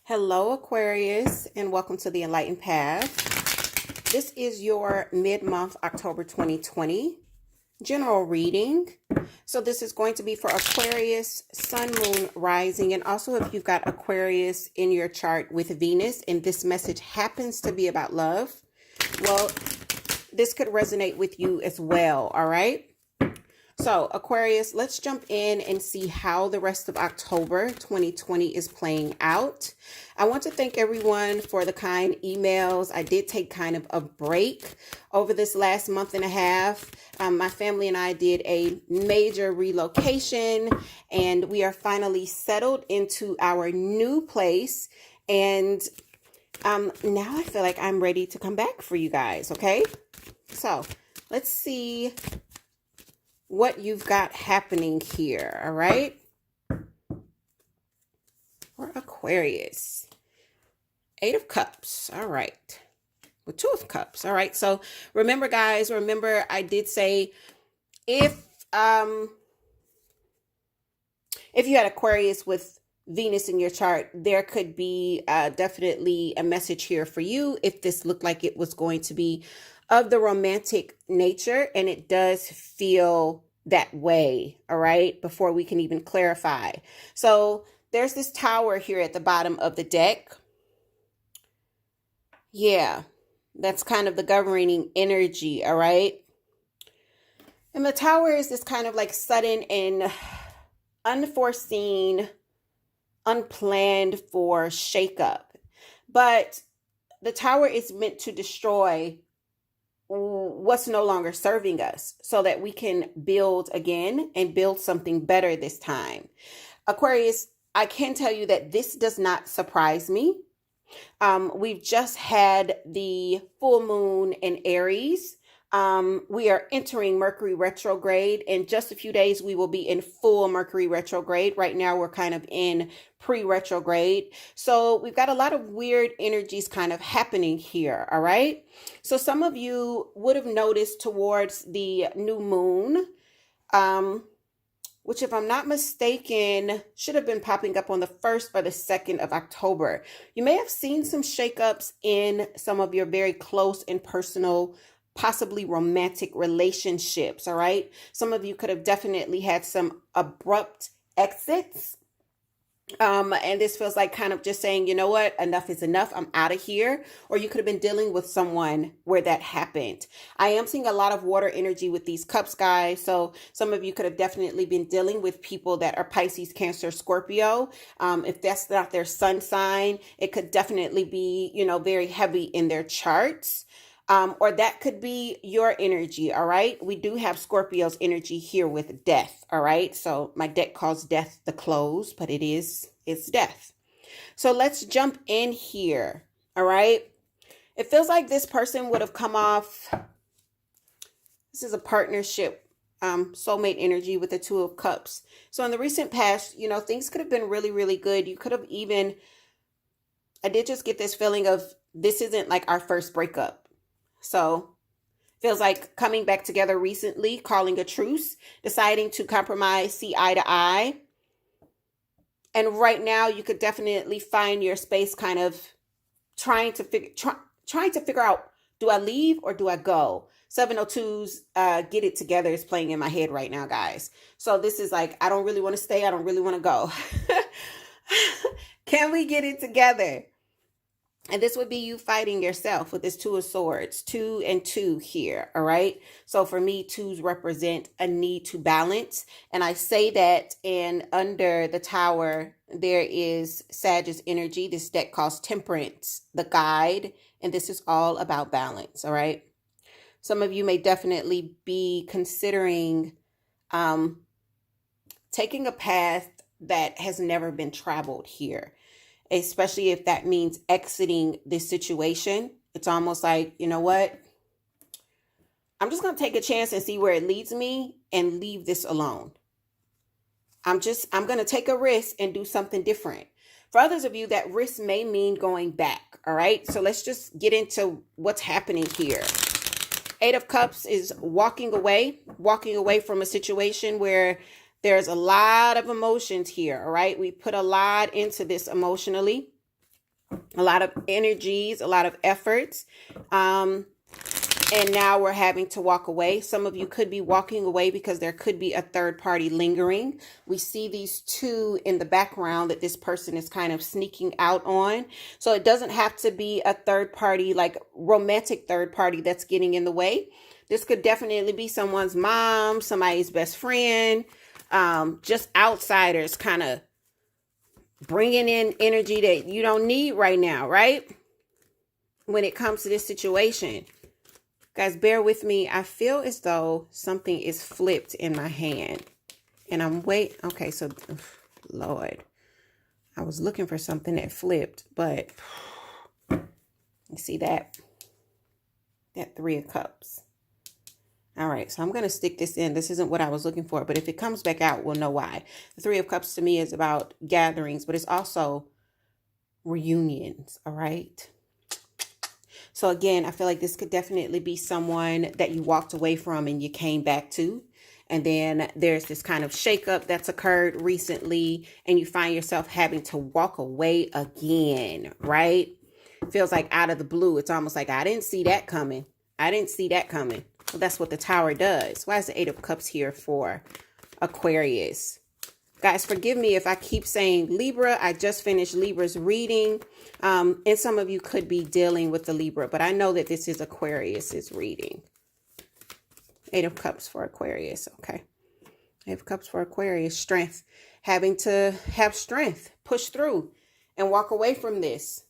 Hello, Aquarius, and welcome to the Enlightened Path. This is your mid-month October 2020 general reading. So this is going to be for Aquarius, Sun, Moon, Rising, and also if you've got Aquarius in your chart with Venus, and this message happens to be about love, well, this could resonate with you as well, all right? So Aquarius, let's jump in and see how the rest of October 2020 is playing out. I want to thank everyone for the kind emails. I did take kind of a break over this last month and a half. My family and I did a major relocation, and we are finally settled into our new place. And now I feel like I'm ready to come back for you guys, okay? So let's see what you've got happening here, all right? For Aquarius, Eight of Cups, all right. With Two of Cups, all right. So remember, guys, I did say if you had Aquarius with Venus in your chart, there could be definitely a message here for you if this looked like it was going to be of the romantic nature, and it does feel that way, all right, before we can even clarify. So there's this tower here at the bottom of the deck. Yeah, that's kind of the governing energy, all right? And the tower is this kind of like sudden and unforeseen, unplanned for shakeup. But the tower is meant to destroy what's no longer serving us so that we can build again and build something better this time. Aquarius, I can tell you that this does not surprise me. We've just had the full moon in Aries. We are entering Mercury retrograde. In just a few days, we will be in full Mercury retrograde. Right now, we're kind of in pre-retrograde. So we've got a lot of weird energies kind of happening here, all right? So some of you would have noticed towards the new moon, which if I'm not mistaken, should have been popping up on the 1st or the 2nd of October. You may have seen some shakeups in some of your very close and personal, possibly romantic relationships, all right? Some of you could have definitely had some abrupt exits. And this feels like kind of just saying, you know what, enough is enough. I'm out of here. Or you could have been dealing with someone where that happened. I am seeing a lot of water energy with these cups, guys. So some of you could have definitely been dealing with people that are Pisces, Cancer, Scorpio. If that's not their sun sign, it could definitely be, very heavy in their charts. Or that could be your energy, all right? We do have Scorpio's energy here with death, all right? So my deck calls death the close, but it's death. So let's jump in here, all right? It feels like this person would have come off, this is a partnership, soulmate energy with the Two of Cups. So in the recent past, things could have been really, really good. You could have even, I did just get this feeling of this isn't like our first breakup. So feels like coming back together recently, calling a truce, deciding to compromise, see eye to eye. And right now you could definitely find your space kind of trying to figure out, do I leave or do I go? 702's Get It Together is playing in my head right now, guys. So this is like, I don't really want to stay. I don't really want to go. Can we get it together? And this would be you fighting yourself with this Two of Swords, 2 and 2 here, all right? So for me, twos represent a need to balance. And I say that, and under the tower, there is Sagittarius energy. This deck calls Temperance, the guide. And this is all about balance, all right? Some of you may definitely be considering taking a path that has never been traveled here. Especially if that means exiting this situation. It's almost like, you know what? I'm just going to take a chance and see where it leads me and leave this alone. I'm going to take a risk and do something different. For others of you, that risk may mean going back. All right. So let's just get into what's happening here. Eight of Cups is walking away from a situation where there's a lot of emotions here, all right? We put a lot into this emotionally. a lot of energies, a lot of efforts. And now we're having to walk away. Some of you could be walking away because there could be a third party lingering. We see these two in the background that this person is kind of sneaking out on. So it doesn't have to be a third party, like romantic third party, that's getting in the way. This could definitely be someone's mom, somebody's best friend, just outsiders kind of bringing in energy that you don't need right now, right? When it comes to this situation. Guys, bear with me. I feel as though something is flipped in my hand. And I'm okay, so, Lord. I was looking for something that flipped, but you see that? That 3 of Cups. All right, so I'm going to stick this in. This isn't what I was looking for, but if it comes back out, we'll know why. The 3 of Cups to me is about gatherings, but it's also reunions, all right? So again, I feel like this could definitely be someone that you walked away from and you came back to. And then there's this kind of shakeup that's occurred recently and you find yourself having to walk away again, right? Feels like out of the blue. It's almost like, I didn't see that coming. I didn't see that coming. Well, that's what the Tower does. Why is the 8 of Cups here for Aquarius? Guys, forgive me if I keep saying Libra. I just finished Libra's reading. And some of you could be dealing with the Libra, but I know that this is Aquarius's reading. 8 of Cups for Aquarius. Okay. 8 of Cups for Aquarius. Strength. Having to have strength. Push through and walk away from this.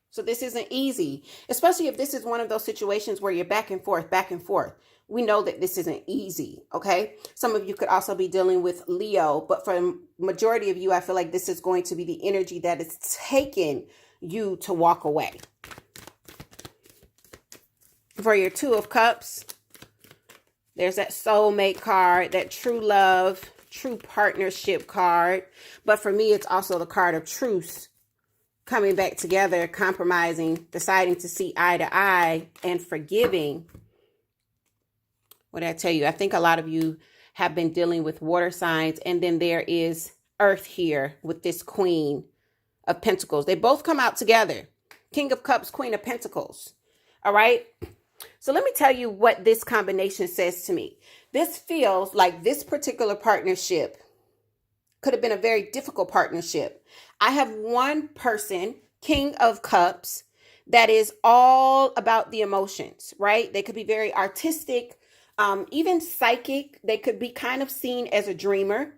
So this isn't easy, especially if this is one of those situations where you're back and forth, back and forth. We know that this isn't easy, okay? Some of you could also be dealing with Leo, but for the majority of you, I feel like this is going to be the energy that is taking you to walk away. For your 2 of Cups, there's that soulmate card, that true love, true partnership card. But for me, it's also the card of truce. Coming back together, compromising, deciding to see eye to eye, and forgiving. What did I tell you? I think a lot of you have been dealing with water signs. And then there is Earth here with this Queen of Pentacles. They both come out together. King of Cups, Queen of Pentacles. All right. So let me tell you what this combination says to me. This feels like this particular partnership could have been a very difficult partnership. I have one person, King of Cups, that is all about the emotions, right? They could be very artistic, even psychic. They could be kind of seen as a dreamer.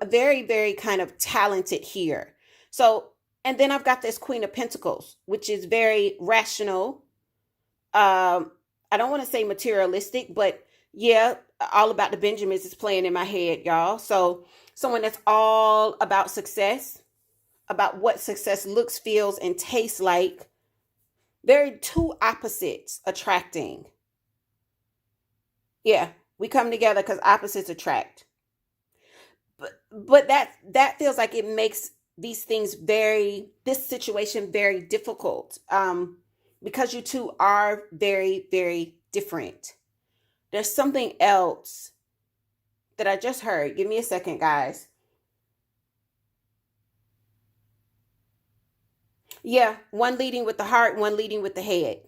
Very, very kind of talented here. So, and then I've got this Queen of Pentacles, which is very rational. I don't want to say materialistic, but yeah, all about the Benjamins is playing in my head, y'all. So someone that's all about success, about what success looks, feels, and tastes like. Very two opposites attracting. Yeah, we come together because opposites attract. But that feels like it makes these things this situation very difficult. Because you two are very, very different. There's something else that I just heard. Give me a second, guys. Yeah, one leading with the heart, one leading with the head.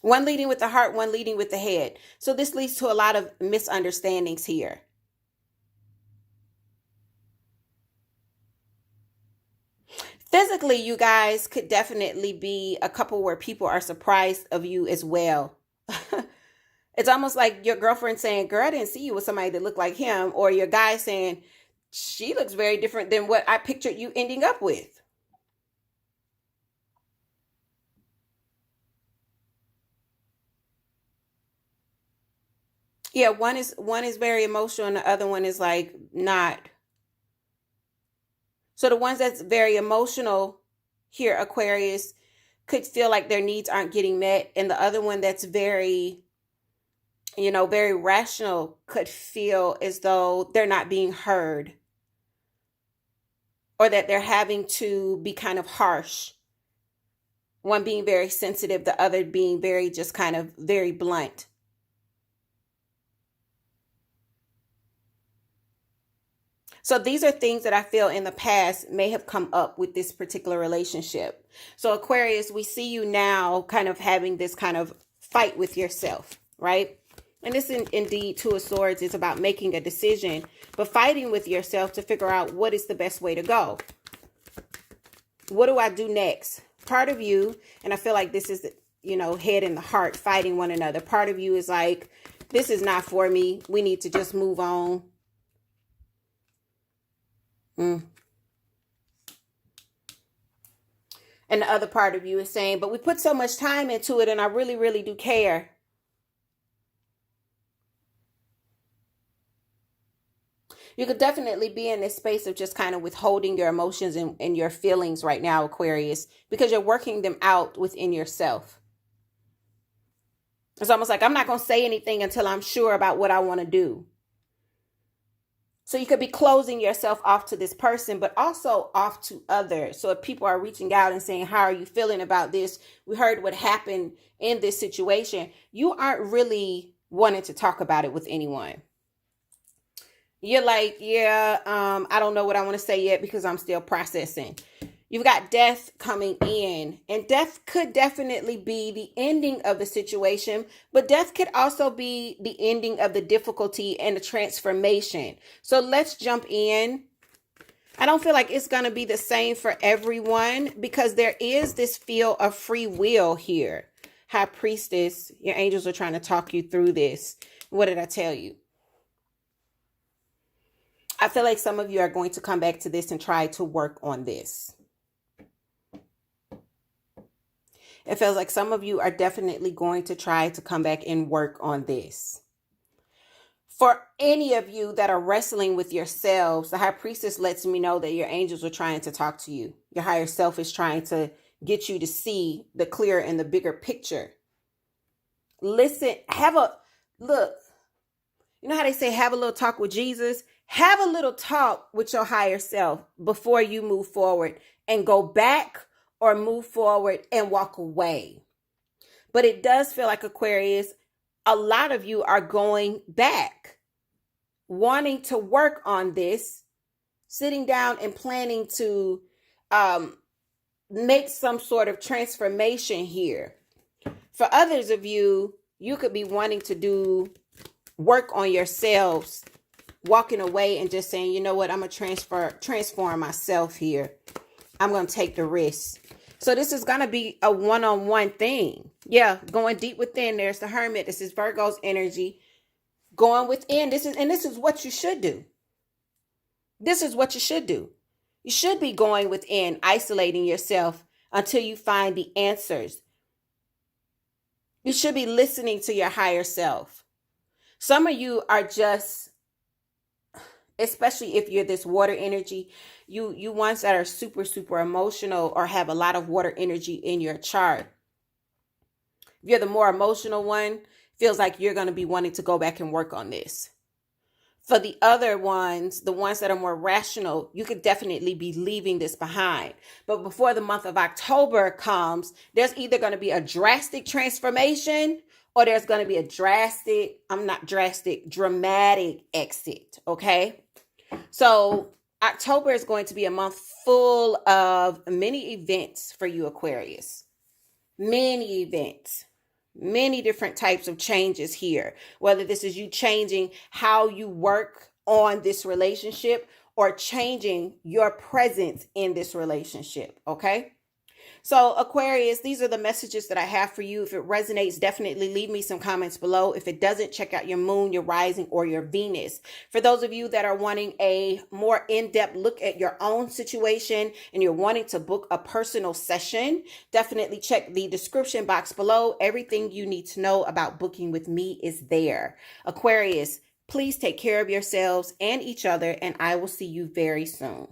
One leading with the heart, one leading with the head. So this leads to a lot of misunderstandings here. Physically, you guys could definitely be a couple where people are surprised of you as well. It's almost like your girlfriend saying, girl, I didn't see you with somebody that looked like him. Or your guy saying, she looks very different than what I pictured you ending up with. Yeah, one is very emotional and the other one is like not. So the ones that's very emotional here, Aquarius, could feel like their needs aren't getting met. And the other one that's very, very rational could feel as though they're not being heard. Or that they're having to be kind of harsh. One being very sensitive, the other being very just kind of very blunt. So these are things that I feel in the past may have come up with this particular relationship. So Aquarius, we see you now kind of having this kind of fight with yourself, right? And this indeed, Two of Swords is about making a decision, but fighting with yourself to figure out what is the best way to go. What do I do next? Part of you, and I feel like this is, head and the heart fighting one another. Part of you is like, this is not for me. We need to just move on. And the other part of you is saying, but we put so much time into it and I really, really do care. You could definitely be in this space of just kind of withholding your emotions and your feelings right now, Aquarius, because you're working them out within yourself. It's almost like, I'm not going to say anything until I'm sure about what I want to do. So you could be closing yourself off to this person, but also off to others. So if people are reaching out and saying, how are you feeling about this? We heard what happened in this situation. You aren't really wanting to talk about it with anyone. You're like, I don't know what I want to say yet because I'm still processing. You've got death coming in, and death could definitely be the ending of the situation, but death could also be the ending of the difficulty and the transformation. So let's jump in. I don't feel like it's going to be the same for everyone because there is this feel of free will here. High Priestess, your angels are trying to talk you through this. What did I tell you? I feel like some of you are going to come back to this and try to work on this. It feels like some of you are definitely going to try to come back and work on this. For any of you that are wrestling with yourselves, the High Priestess lets me know that your angels are trying to talk to you. Your higher self is trying to get you to see the clear and the bigger picture. Listen, look. You know how they say have a little talk with Jesus? Have a little talk with your higher self before you move forward and go back or move forward and walk away. But it does feel like, Aquarius, a lot of you are going back, wanting to work on this, sitting down and planning to make some sort of transformation here. For others of you, you could be wanting to do work on yourselves, walking away and just saying, you know what, I'm going to transform myself here. I'm going to take the risk. So this is going to be a one-on-one thing. Yeah, going deep within. There's the Hermit. This is Virgo's energy. Going within. This is what you should do. This is what you should do. You should be going within, isolating yourself until you find the answers. You should be listening to your higher self. Some of you are just, especially if you're this water energy, you ones that are super, super emotional or have a lot of water energy in your chart. If you're the more emotional one, feels like you're going to be wanting to go back and work on this. For the other ones, the ones that are more rational, you could definitely be leaving this behind. But before the month of October comes, there's either going to be a drastic transformation or there's going to be a dramatic exit. Okay. So October is going to be a month full of many events for you, Aquarius. Many events, many different types of changes here, whether this is you changing how you work on this relationship or changing your presence in this relationship. Okay. So Aquarius, these are the messages that I have for you. If it resonates, definitely leave me some comments below. If it doesn't, check out your moon, your rising, or your Venus. For those of you that are wanting a more in-depth look at your own situation and you're wanting to book a personal session, definitely check the description box below. Everything you need to know about booking with me is there. Aquarius, please take care of yourselves and each other, and I will see you very soon.